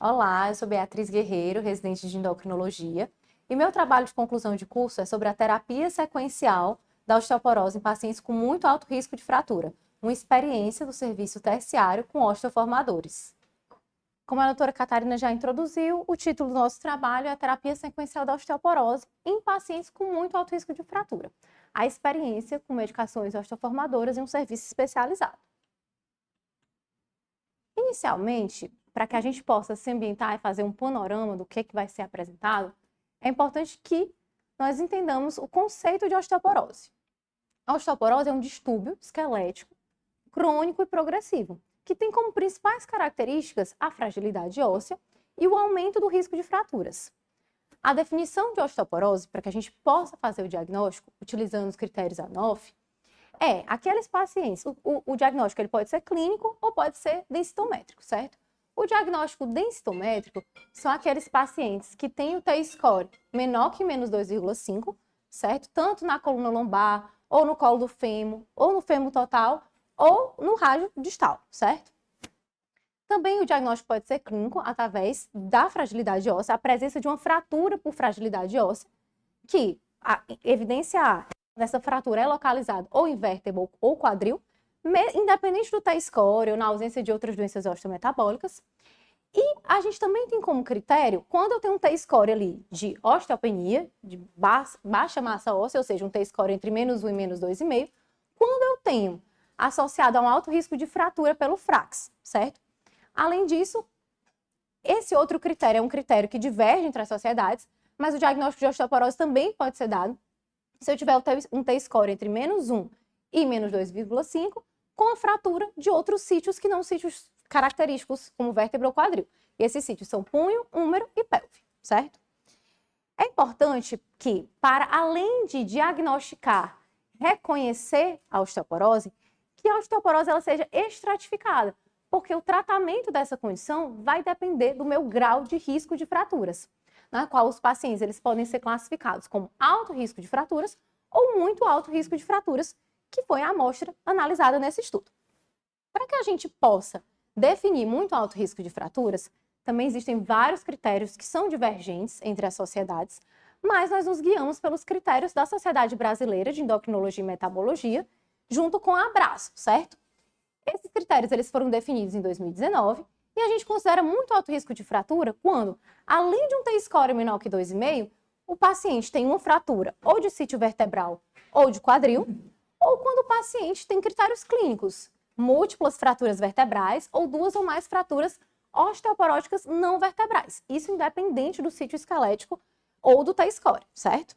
Olá, eu sou Beatriz Guerreiro, residente de endocrinologia, e meu trabalho de conclusão de curso é sobre a terapia sequencial da osteoporose em pacientes com muito alto risco de fratura, uma experiência do serviço terciário com osteoformadores. Como a doutora Catarina já introduziu, o título do nosso trabalho é a terapia sequencial da osteoporose em pacientes com muito alto risco de fratura, a experiência com medicações osteoformadoras em um serviço especializado. Inicialmente, para que a gente possa se ambientar e fazer um panorama do que vai ser apresentado, é importante que nós entendamos o conceito de osteoporose. A osteoporose é um distúrbio esquelético, crônico e progressivo, que tem como principais características a fragilidade óssea e o aumento do risco de fraturas. A definição de osteoporose, para que a gente possa fazer o diagnóstico, utilizando os critérios ANOF, é aqueles pacientes, o diagnóstico ele pode ser clínico ou pode ser densitométrico, certo? O diagnóstico densitométrico são aqueles pacientes que têm o T-score menor que menos 2,5, certo? Tanto na coluna lombar, ou no colo do fêmur, ou no fêmur total, ou no rádio distal, certo? Também o diagnóstico pode ser clínico através da fragilidade óssea, a presença de uma fratura por fragilidade óssea, que a evidência A dessa fratura é localizada ou em vértebra ou quadril, independente do T-score ou na ausência de outras doenças osteometabólicas. E a gente também tem como critério, quando eu tenho um T-score ali de osteopenia, de baixa massa óssea, ou seja, um T-score entre -1 e -2,5, quando eu tenho associado a um alto risco de fratura pelo FRAX, certo? Além disso, esse outro critério é um critério que diverge entre as sociedades, mas o diagnóstico de osteoporose também pode ser dado se eu tiver um T-score entre -1 e -2,5, com a fratura de outros sítios que não sítios característicos, como vértebra ou quadril. E esses sítios são punho, húmero e pelve, certo? É importante que, para além de diagnosticar, reconhecer a osteoporose, que a osteoporose ela seja estratificada, porque o tratamento dessa condição vai depender do meu grau de risco de fraturas, na qual os pacientes eles podem ser classificados como alto risco de fraturas ou muito alto risco de fraturas, que foi a amostra analisada nesse estudo. Para que a gente possa definir muito alto risco de fraturas, também existem vários critérios que são divergentes entre as sociedades, mas nós nos guiamos pelos critérios da Sociedade Brasileira de Endocrinologia e Metabologia, junto com a Abraço, certo? Esses critérios eles foram definidos em 2019 e a gente considera muito alto risco de fratura quando, além de um T-score menor que 2,5, o paciente tem uma fratura ou de sítio vertebral ou de quadril, ou quando o paciente tem critérios clínicos, múltiplas fraturas vertebrais ou 2 ou mais fraturas osteoporóticas não vertebrais. Isso independente do sítio esquelético ou do T-score, certo?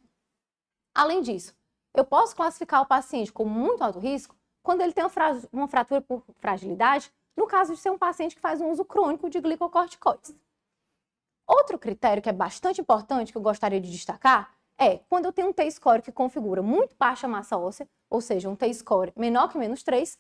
Além disso, eu posso classificar o paciente como muito alto risco quando ele tem uma fratura por fragilidade, no caso de ser um paciente que faz um uso crônico de glicocorticoides. Outro critério que é bastante importante, que eu gostaria de destacar, é quando eu tenho um T-score que configura muito baixa massa óssea, ou seja, um T-score menor que -3,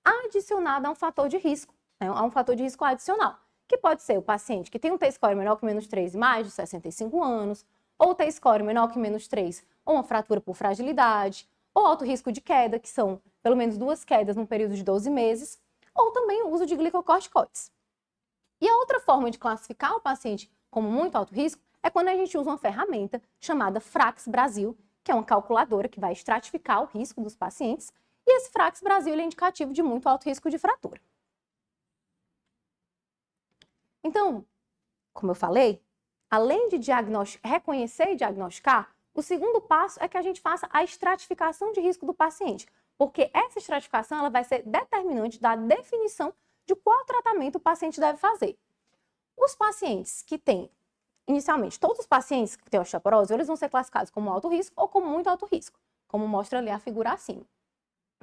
adicionado a um fator de risco, a um fator de risco adicional, que pode ser o paciente que tem um T-score menor que -3 e mais de 65 anos, ou T-score menor que -3, ou uma fratura por fragilidade, ou alto risco de queda, que são pelo menos 2 quedas num período de 12 meses, ou também o uso de glicocorticoides. E a outra forma de classificar o paciente como muito alto risco é quando a gente usa uma ferramenta chamada FRAX Brasil, que é uma calculadora que vai estratificar o risco dos pacientes, e esse FRAX Brasil é indicativo de muito alto risco de fratura. Então, como eu falei, além de reconhecer e diagnosticar, o segundo passo é que a gente faça a estratificação de risco do paciente, porque essa estratificação ela vai ser determinante da definição de qual tratamento o paciente deve fazer. Os pacientes que têm, inicialmente, todos os pacientes que têm osteoporose, eles vão ser classificados como alto risco ou como muito alto risco, como mostra ali a figura acima.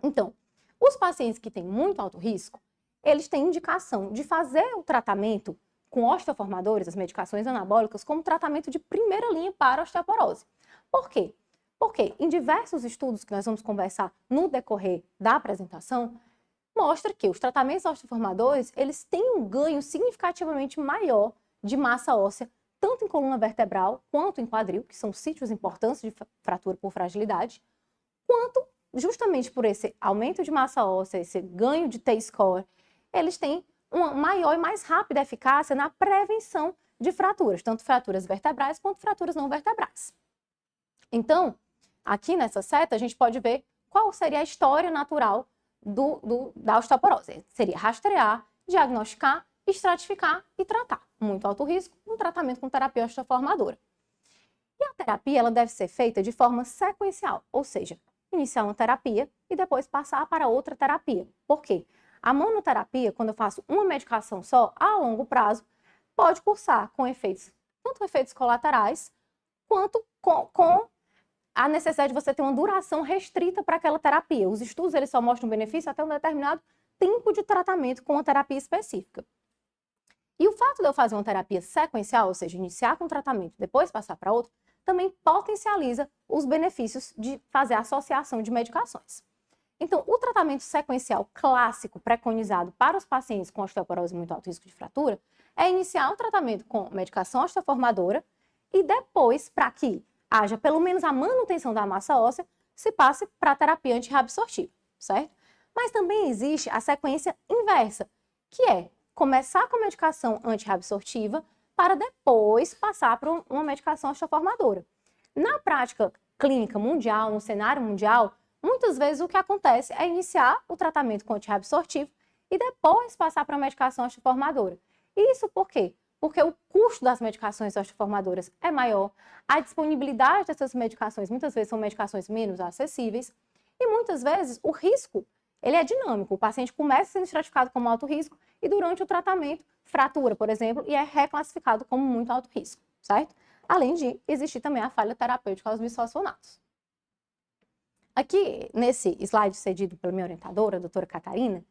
Então, os pacientes que têm muito alto risco, eles têm indicação de fazer o tratamento com osteoformadores, as medicações anabólicas, como tratamento de primeira linha para a osteoporose. Por quê? Porque em diversos estudos que nós vamos conversar no decorrer da apresentação, mostra que os tratamentos osteoformadores, eles têm um ganho significativamente maior de massa óssea, tanto em coluna vertebral quanto em quadril, que são sítios importantes de fratura por fragilidade, quanto justamente por esse aumento de massa óssea, esse ganho de T-score, eles têm uma maior e mais rápida eficácia na prevenção de fraturas, tanto fraturas vertebrais quanto fraturas não vertebrais. Então, aqui nessa seta, a gente pode ver qual seria a história natural da osteoporose. Seria rastrear, diagnosticar, estratificar e tratar. Muito alto risco, um tratamento com terapia osteoformadora. E a terapia ela deve ser feita de forma sequencial, ou seja, iniciar uma terapia e depois passar para outra terapia. Por quê? A monoterapia, quando eu faço uma medicação só, a longo prazo, pode cursar com efeitos, tanto efeitos colaterais, quanto com a necessidade de você ter uma duração restrita para aquela terapia. Os estudos eles só mostram benefício até um determinado tempo de tratamento com uma terapia específica. E o fato de eu fazer uma terapia sequencial, ou seja, iniciar com um tratamento e depois passar para outro, também potencializa os benefícios de fazer a associação de medicações. Então, o tratamento sequencial clássico preconizado para os pacientes com osteoporose e muito alto risco de fratura é iniciar o tratamento com medicação osteoformadora e depois, para que haja pelo menos a manutenção da massa óssea, se passe para a terapia antirreabsortiva, certo? Mas também existe a sequência inversa, que é começar com a medicação antirreabsortiva para depois passar para uma medicação osteoformadora. Na prática clínica mundial, no cenário mundial, muitas vezes o que acontece é iniciar o tratamento com antirreabsortivo e depois passar para a medicação osteoformadora. Isso por quê? Porque o custo das medicações osteoformadoras é maior, a disponibilidade dessas medicações muitas vezes são medicações menos acessíveis e muitas vezes o risco ele é dinâmico. O paciente começa sendo estratificado como alto risco e durante o tratamento fratura, por exemplo, e é reclassificado como muito alto risco, certo? Além de existir também a falha terapêutica aos bisfosfonatos. Aqui, nesse slide cedido pela minha orientadora, a doutora Catarina,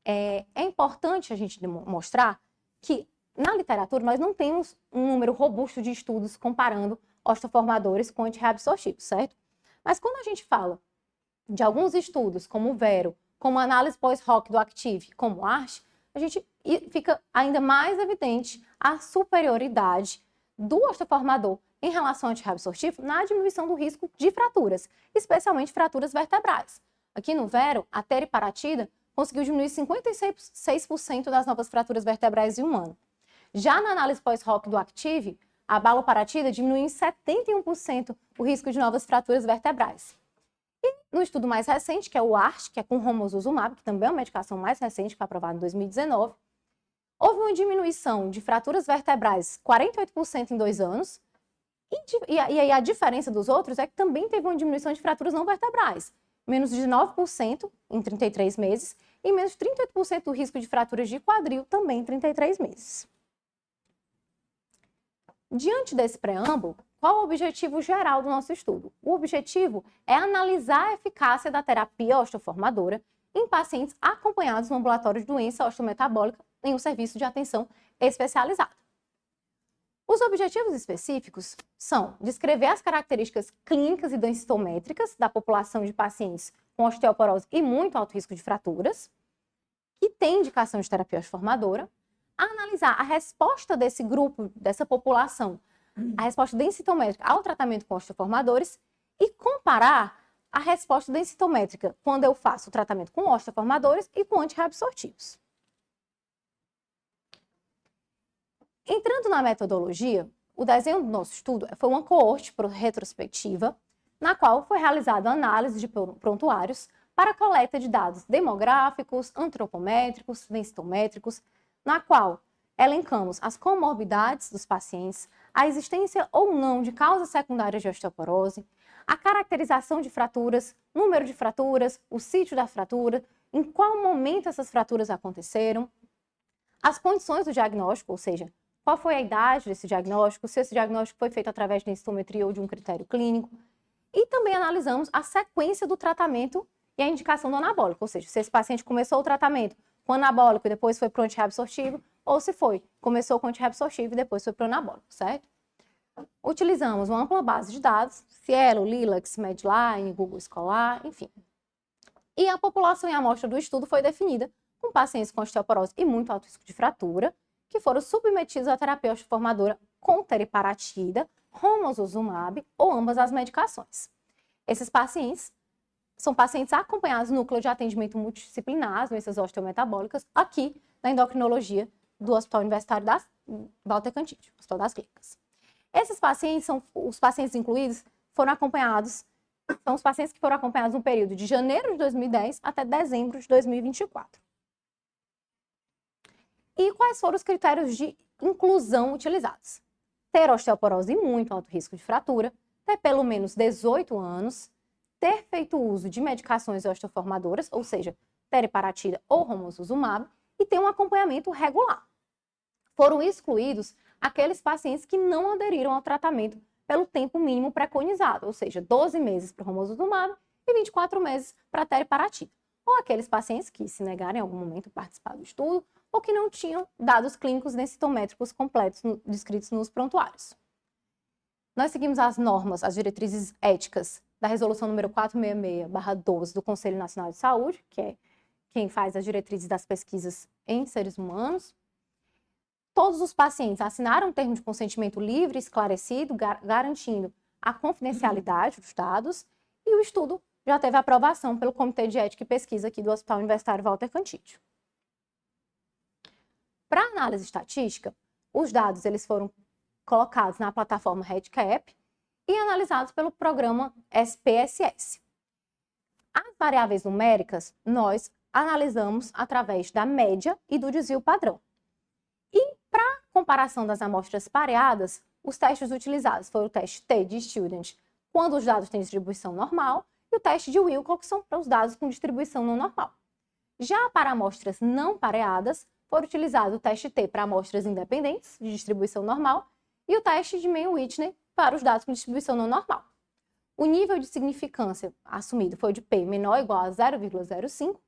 é importante a gente mostrar que na literatura nós não temos um número robusto de estudos comparando osteoformadores com antirreabsortivos, certo? Mas quando a gente fala de alguns estudos, como o Vero, como a análise pós-hoc do Active, como o ARCH, a gente fica ainda mais evidente a superioridade do osteoformador em relação ao antirreabsortivo na diminuição do risco de fraturas, especialmente fraturas vertebrais. Aqui no Vero, a teriparatida conseguiu diminuir 56% das novas fraturas vertebrais em um ano. Já na análise pós-hoc do Active, a baloparatida diminui em 71% o risco de novas fraturas vertebrais. E no estudo mais recente, que é o ARCH, que é com romosozumab, que também é uma medicação mais recente, que foi aprovada em 2019, houve uma diminuição de fraturas vertebrais 48% em 2 anos, e aí a diferença dos outros é que também teve uma diminuição de fraturas não vertebrais, menos de 9% em 33 meses, e menos de 38% do risco de fraturas de quadril também em 33 meses. Diante desse preâmbulo, qual o objetivo geral do nosso estudo? O objetivo é analisar a eficácia da terapia osteoformadora em pacientes acompanhados no ambulatório de doença osteometabólica em um serviço de atenção especializada. Os objetivos específicos são descrever as características clínicas e densitométricas da população de pacientes com osteoporose e muito alto risco de fraturas, que tem indicação de terapia osteoformadora, analisar a resposta desse grupo, dessa população, a resposta densitométrica ao tratamento com osteoformadores e comparar a resposta densitométrica quando eu faço o tratamento com osteoformadores e com antirreabsortivos. Entrando na metodologia, o desenho do nosso estudo foi uma coorte retrospectiva, na qual foi realizada análise de prontuários para a coleta de dados demográficos, antropométricos, densitométricos, na qual elencamos as comorbidades dos pacientes, a existência ou não de causas secundárias de osteoporose, a caracterização de fraturas, número de fraturas, o sítio da fratura, em qual momento essas fraturas aconteceram, as condições do diagnóstico, ou seja, qual foi a idade desse diagnóstico, se esse diagnóstico foi feito através de densitometria ou de um critério clínico, e também analisamos a sequência do tratamento e a indicação do anabólico, ou seja, se esse paciente começou o tratamento com anabólico e depois foi para o antirreabsortivo, ou se começou com antirreabsortivo e depois foi para o anabólico, certo? Utilizamos uma ampla base de dados, Cielo, Lilacs, Medline, Google Scholar, enfim. E a população e a amostra do estudo foi definida com pacientes com osteoporose e muito alto risco de fratura, que foram submetidos à terapia osteoformadora com teriparatida, romosozumab ou ambas as medicações. Esses pacientes são pacientes acompanhados no núcleo de atendimento multidisciplinar, doenças osteometabólicas, aqui na endocrinologia do Hospital Universitário das Walter Cantídio, Hospital das Clínicas. Esses pacientes os pacientes incluídos são os pacientes que foram acompanhados no período de janeiro de 2010 até dezembro de 2024. E quais foram os critérios de inclusão utilizados? Ter osteoporose e muito alto risco de fratura, ter pelo menos 18 anos, ter feito uso de medicações osteoformadoras, ou seja, teriparatida ou romosozumab, e ter um acompanhamento regular. Foram excluídos aqueles pacientes que não aderiram ao tratamento pelo tempo mínimo preconizado, ou seja, 12 meses para o romosozumab e 24 meses para a teriparatida. Ou aqueles pacientes que se negarem em algum momento a participar do estudo, ou que não tinham dados clínicos densitométricos completos descritos nos prontuários. Nós seguimos as normas, as diretrizes éticas da resolução número 466/12 do Conselho Nacional de Saúde, que é quem faz as diretrizes das pesquisas em seres humanos. Todos os pacientes assinaram um termo de consentimento livre e esclarecido, garantindo a confidencialidade dos dados, e o estudo já teve aprovação pelo Comitê de Ética e Pesquisa aqui do Hospital Universitário Walter Cantídio. Para análise estatística, os dados eles foram colocados na plataforma REDCap e analisados pelo programa SPSS. As variáveis numéricas nós analisamos através da média e do desvio padrão. E para comparação das amostras pareadas, os testes utilizados foram o teste T de Student, quando os dados têm distribuição normal, e o teste de Wilcox são para os dados com distribuição não normal. Já para amostras não pareadas, foi utilizado o teste T para amostras independentes, de distribuição normal, e o teste de Mann-Whitney para os dados com distribuição não normal. O nível de significância assumido foi de P menor ou igual a 0,05,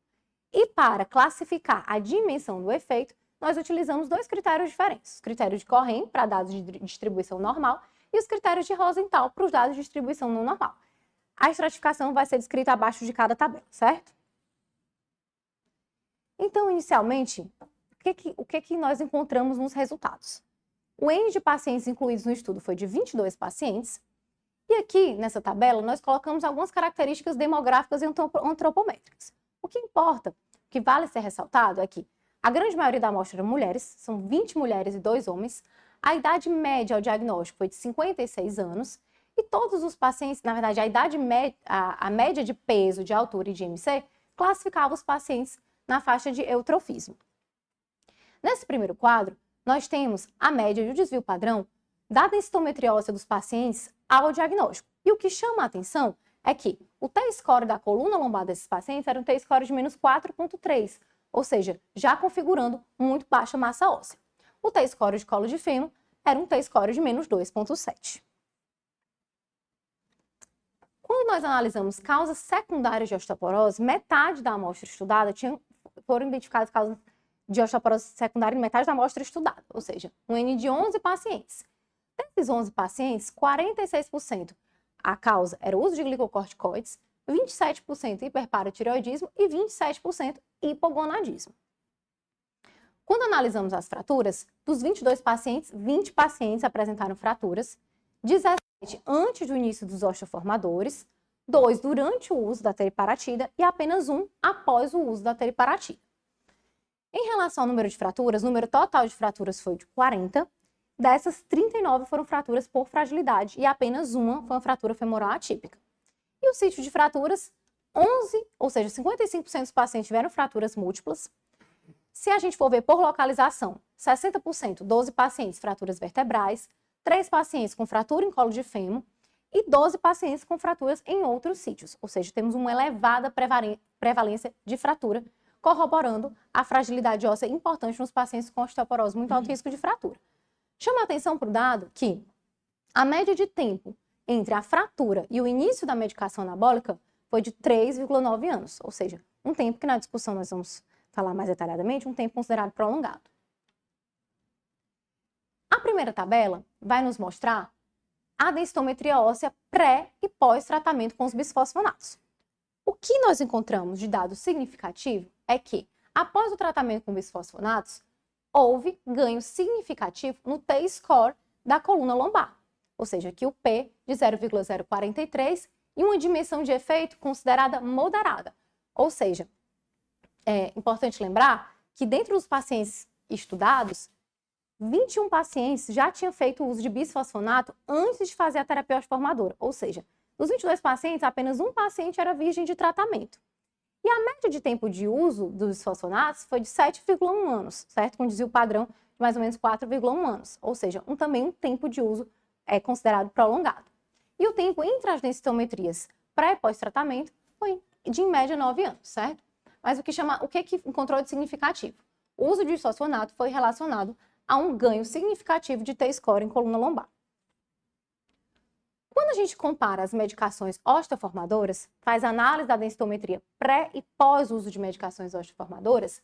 e para classificar a dimensão do efeito, nós utilizamos dois critérios diferentes: os critérios de Cohen para dados de distribuição normal e os critérios de Rosenthal para os dados de distribuição não normal. A estratificação vai ser descrita abaixo de cada tabela, certo? Então, inicialmente, o que nós encontramos nos resultados? O N de pacientes incluídos no estudo foi de 22 pacientes, e aqui, nessa tabela, nós colocamos algumas características demográficas e antropométricas. O que importa, o que vale ser ressaltado é que a grande maioria da amostra eram mulheres, são 20 mulheres e 2 homens, a idade média ao diagnóstico foi de 56 anos, e todos os pacientes, na verdade, a média de peso, de altura e de IMC classificava os pacientes na faixa de eutrofismo. Nesse primeiro quadro, nós temos a média e o desvio padrão da densitometria óssea dos pacientes ao diagnóstico. E o que chama a atenção é que o T-score da coluna lombar desses pacientes era um T-score de menos 4,3, ou seja, já configurando muito baixa massa óssea. O T-score de colo de fêmur era um T-score de menos 2,7. Quando nós analisamos causas secundárias de osteoporose, metade da amostra estudada foram identificadas causas de osteoporose secundária em metade da amostra estudada, ou seja, um N de 11 pacientes. Desses 11 pacientes, 46% a causa era o uso de glicocorticoides, 27% hiperparatireoidismo e 27% hipogonadismo. Quando analisamos as fraturas, dos 22 pacientes, 20 pacientes apresentaram fraturas, 17 antes do início dos osteoformadores, 2 durante o uso da teriparatida e apenas 1 após o uso da teriparatida. Em relação ao número de fraturas, o número total de fraturas foi de 40, dessas 39 foram fraturas por fragilidade e apenas uma foi uma fratura femoral atípica. E o sítio de fraturas, 11, ou seja, 55% dos pacientes tiveram fraturas múltiplas. Se a gente for ver por localização, 60%, 12 pacientes fraturas vertebrais, 3 pacientes com fratura em colo de fêmur e 12 pacientes com fraturas em outros sítios, ou seja, temos uma elevada prevalência de fratura, corroborando a fragilidade óssea importante nos pacientes com osteoporose, muito alto risco de fratura. Chama a atenção para o dado que a média de tempo entre a fratura e o início da medicação anabólica foi de 3,9 anos, ou seja, um tempo que na discussão nós vamos falar mais detalhadamente, um tempo considerado prolongado. A primeira tabela vai nos mostrar a densitometria óssea pré e pós-tratamento com os bisfosfonatos. O que nós encontramos de dado significativo é que, após o tratamento com bisfosfonatos, houve ganho significativo no T-score da coluna lombar, ou seja, aqui o P de 0,043 e uma dimensão de efeito considerada moderada. Ou seja, é importante lembrar que dentre os pacientes estudados, 21 pacientes já tinham feito uso de bisfosfonato antes de fazer a terapia osteoformadora. Ou seja, dos 22 pacientes, apenas um paciente era virgem de tratamento. E a média de tempo de uso dos bisfosfonatos foi de 7,1 anos, certo? Com desvio padrão de mais ou menos 4,1 anos. Ou seja, também um tempo de uso considerado prolongado. E o tempo entre as densitometrias pré e pós-tratamento foi de, em média, 9 anos, certo? Mas o que encontrou de significativo? O uso de bisfosfonato foi relacionado a um ganho significativo de T-score em coluna lombar. Quando a gente compara as medicações osteoformadoras, faz análise da densitometria pré e pós uso de medicações osteoformadoras,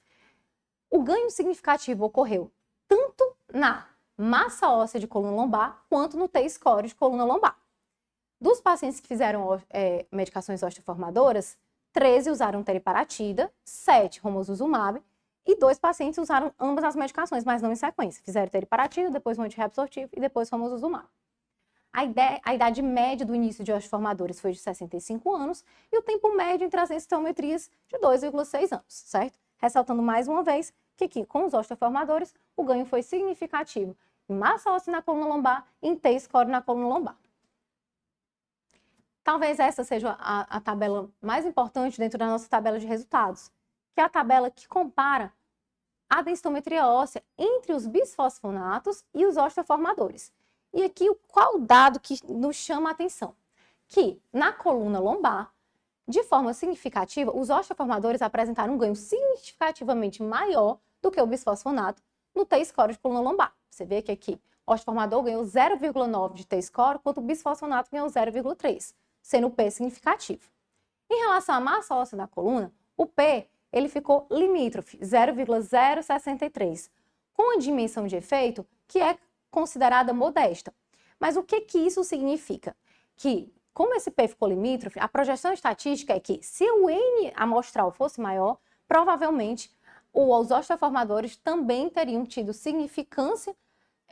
o ganho significativo ocorreu tanto na massa óssea de coluna lombar quanto no T-score de coluna lombar. Dos pacientes que fizeram medicações osteoformadoras, 13 usaram teriparatida, 7 romosozumab e 2 pacientes usaram ambas as medicações, mas não em sequência. Fizeram teriparatida, depois um antirreabsortivo e depois romosozumab. A idade média do início de osteoformadores foi de 65 anos e o tempo médio entre as densitometrias de 2,6 anos, certo? Ressaltando mais uma vez que aqui, com os osteoformadores, o ganho foi significativo em massa óssea na coluna lombar e em T-score na coluna lombar. Talvez essa seja a tabela mais importante dentro da nossa tabela de resultados, que é a tabela que compara a densitometria óssea entre os bisfosfonatos e os osteoformadores. E aqui, qual o dado que nos chama a atenção? Que na coluna lombar, de forma significativa, os osteoformadores apresentaram um ganho significativamente maior do que o bisfosfonato no T-score de coluna lombar. Você vê que aqui o osteoformador ganhou 0,9 de T-score, enquanto o bisfosfonato ganhou 0,3, sendo o P significativo. Em relação à massa óssea da coluna, o P ele ficou limítrofe, 0,063, com a dimensão de efeito que é considerada modesta. Mas o que isso significa? Que, como esse P ficou limítrofe, a projeção estatística é que, se o N amostral fosse maior, provavelmente os osteoformadores também teriam tido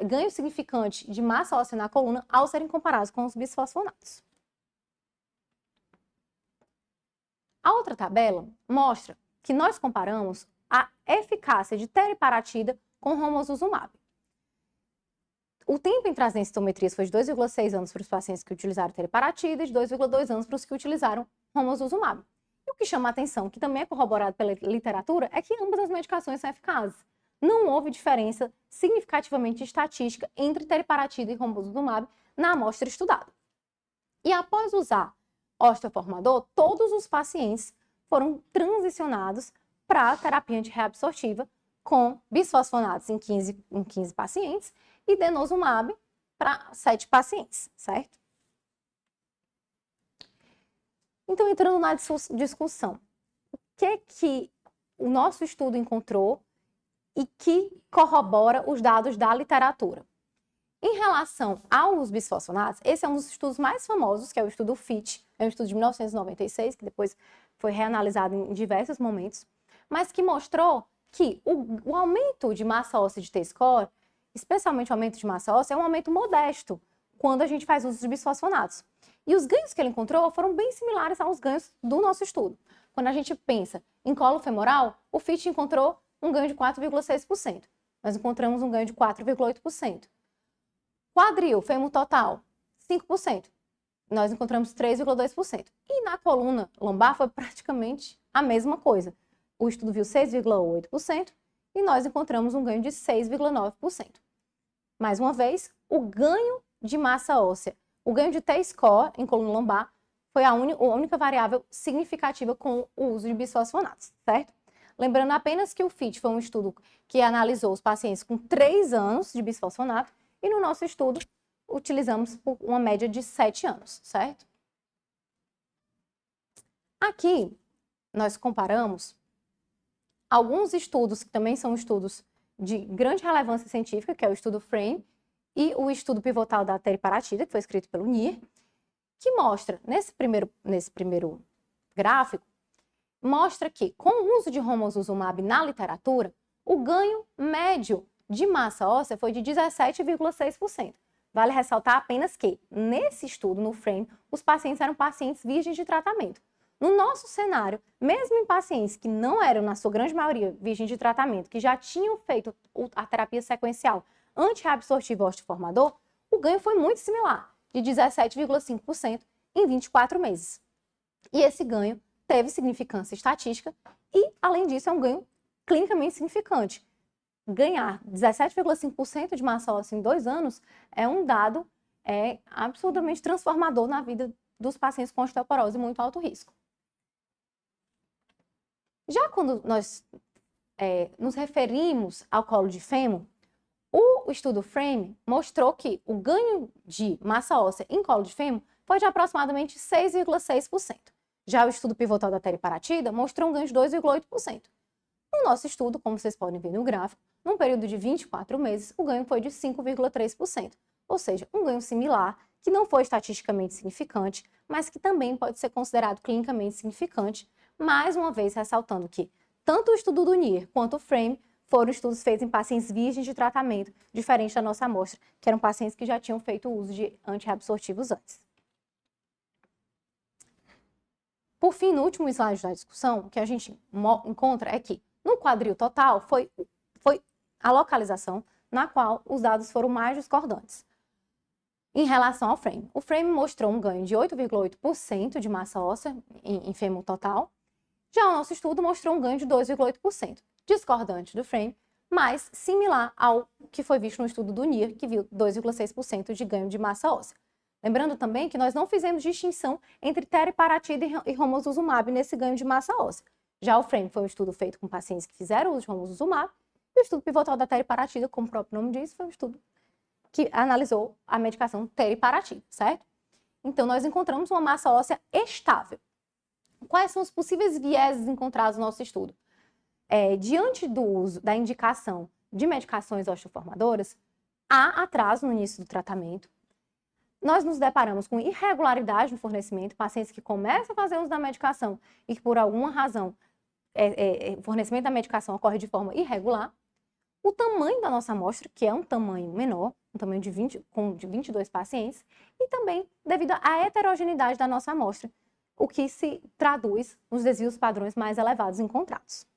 ganho significante de massa óssea na coluna ao serem comparados com os bisfosfonatos. A outra tabela mostra que nós comparamos a eficácia de teriparatida com romosozumab. O tempo entre as densitometrias foi de 2,6 anos para os pacientes que utilizaram teriparatida e de 2,2 anos para os que utilizaram romosozumab. E o que chama a atenção, que também é corroborado pela literatura, é que ambas as medicações são eficazes. Não houve diferença significativamente estatística entre teriparatida e romosozumab na amostra estudada. E após usar osteoformador, todos os pacientes foram transicionados para a terapia antirreabsortiva com bisfosfonatos em 15 pacientes e denosumab para 7 pacientes, certo? Então, entrando na discussão, o que o nosso estudo encontrou e que corrobora os dados da literatura? Em relação aos bisfosfonatos, esse é um dos estudos mais famosos, que é o estudo FIT, é um estudo de 1996, que depois foi reanalisado em diversos momentos, mas que mostrou que o aumento de massa óssea de T-score, especialmente o aumento de massa óssea, é um aumento modesto quando a gente faz uso de bisfosfonatos. E os ganhos que ele encontrou foram bem similares aos ganhos do nosso estudo. Quando a gente pensa em colo femoral, o FIT encontrou um ganho de 4,6%. Nós encontramos um ganho de 4,8%. Quadril, fêmur total, 5%. Nós encontramos 3,2%. E na coluna lombar foi praticamente a mesma coisa. O estudo viu 6,8% e nós encontramos um ganho de 6,9%. Mais uma vez, o ganho de massa óssea, o ganho de T-score em coluna lombar foi a única variável significativa com o uso de bisfosfonatos, certo? Lembrando apenas que o FIT foi um estudo que analisou os pacientes com 3 anos de bisfosfonato e no nosso estudo utilizamos por uma média de 7 anos, certo? Aqui nós comparamos alguns estudos que também são estudos de grande relevância científica, que é o estudo FRAME e o estudo pivotal da teriparatida, que foi escrito pelo NIR, que mostra, nesse primeiro gráfico, mostra que com o uso de romosozumab na literatura, o ganho médio de massa óssea foi de 17,6%, Vale ressaltar apenas que, nesse estudo, no FRAME, os pacientes eram pacientes virgens de tratamento. No nosso cenário, mesmo em pacientes que não eram, na sua grande maioria, virgens de tratamento, que já tinham feito a terapia sequencial antirreabsortivo osteoformador, o ganho foi muito similar, de 17,5% em 24 meses. E esse ganho teve significância estatística e, além disso, é um ganho clinicamente significante. Ganhar 17,5% de massa óssea em 2 anos é um dado absolutamente transformador na vida dos pacientes com osteoporose e muito alto risco. Já quando nós nos referimos ao colo de fêmur, o estudo FRAME mostrou que o ganho de massa óssea em colo de fêmur foi de aproximadamente 6,6%. Já o estudo pivotal da teriparatida mostrou um ganho de 2,8%. No nosso estudo, como vocês podem ver no gráfico, num período de 24 meses, o ganho foi de 5,3%, ou seja, um ganho similar, que não foi estatisticamente significante, mas que também pode ser considerado clinicamente significante, mais uma vez ressaltando que tanto o estudo do NIR quanto o FRAME foram estudos feitos em pacientes virgens de tratamento, diferente da nossa amostra, que eram pacientes que já tinham feito uso de antirreabsortivos antes. Por fim, no último slide da discussão, o que a gente encontra é que no quadril total foi a localização na qual os dados foram mais discordantes em relação ao FRAME. O FRAME mostrou um ganho de 8,8% de massa óssea em fêmur total. Já o nosso estudo mostrou um ganho de 2,8%, discordante do FRAME, mas similar ao que foi visto no estudo do NIR, que viu 2,6% de ganho de massa óssea. Lembrando também que nós não fizemos distinção entre teriparatida e romosozumab nesse ganho de massa óssea. Já o FRAME foi um estudo feito com pacientes que fizeram uso de romosozumab, e o estudo pivotal da teriparatida, como o próprio nome diz, foi um estudo que analisou a medicação teriparatida, certo? Então, nós encontramos uma massa óssea estável. Quais são os possíveis vieses encontrados no nosso estudo? Diante do uso da indicação de medicações osteoformadoras, há atraso no início do tratamento. Nós nos deparamos com irregularidade no fornecimento, pacientes que começam a fazer uso da medicação e que, por alguma razão, o fornecimento da medicação ocorre de forma irregular. O tamanho da nossa amostra, que é um tamanho menor, um tamanho de 22 pacientes, e também devido à heterogeneidade da nossa amostra, o que se traduz nos desvios padrões mais elevados encontrados.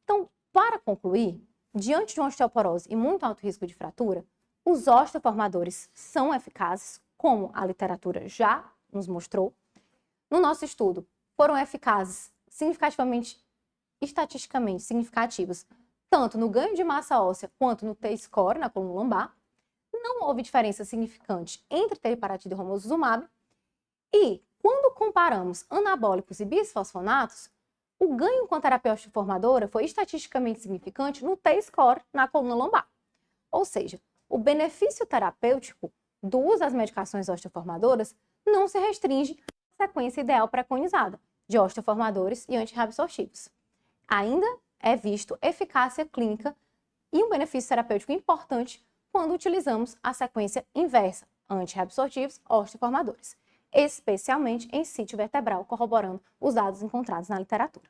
Então, para concluir, diante de uma osteoporose e muito alto risco de fratura, os osteoformadores são eficazes, como a literatura já nos mostrou. No nosso estudo, foram eficazes significativamente, estatisticamente significativos, tanto no ganho de massa óssea quanto no T-score, na coluna lombar. Não houve diferença significante entre teriparatida e romosozumab. E, quando comparamos anabólicos e bisfosfonatos, o ganho com a terapia osteoformadora foi estatisticamente significante no T-score, na coluna lombar. Ou seja, o benefício terapêutico do uso das medicações osteoformadoras não se restringe à sequência ideal preconizada de osteoformadores e antirreabsortivos. Ainda é visto eficácia clínica e um benefício terapêutico importante quando utilizamos a sequência inversa, antirreabsortivos, osteoformadores, especialmente em sítio vertebral, corroborando os dados encontrados na literatura.